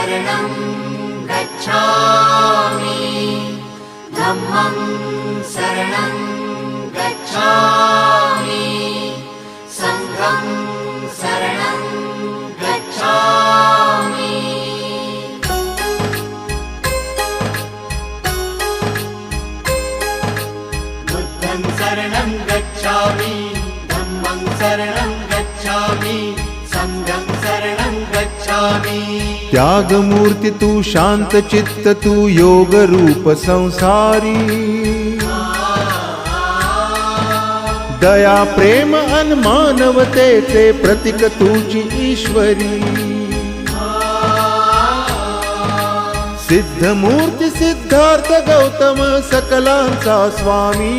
शरणं गच्छामि धम्मं शरणं गच्छामि संघं शरणं गच्छामि बुद्धं शरणं गच्छामि धम्मं शरणं गच्छामि संघं शरणं गच्छामि। त्यागमूर्ती तू शांत चित्त तू योग रूप संसारी दया प्रेम अन मानवतेचे प्रतीक तुझी ईश्वरी सिद्धमूर्ती सिद्धार्थ गौतम सकलांचा स्वामी